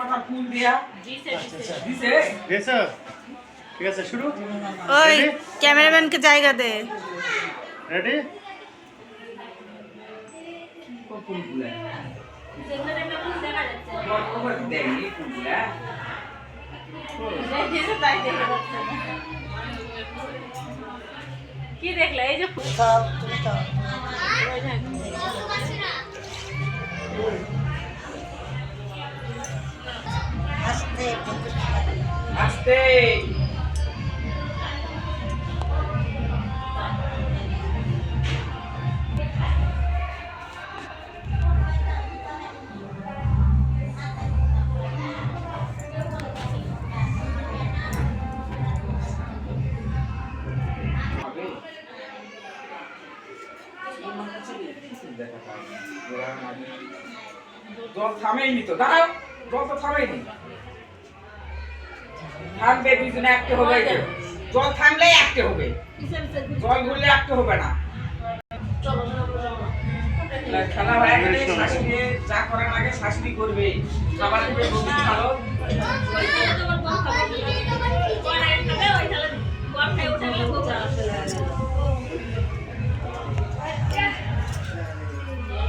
মাথা ফুল দিয়া দিছে দিয়েছো? ঠিক আছে, শুরু। ওই ক্যামেরাম্যানকে জায়গা দে। রেডি? ফুলগুলা বড় দেয়নি ফুলগুলা কি দেখলে? এই যে আস্তে জল থামেইনি তো, দাঁড়াও, জল তো থামেইনি। থামবে, দুইজনে একটা হবে। জল থামলে একটা হবে, জল ঘুরলে একটা হবে না। খেলা হয়ে গেলে শাশুড়ি যা করার আগে শাশুড়ি করবে, খাবার দিবে, ভালো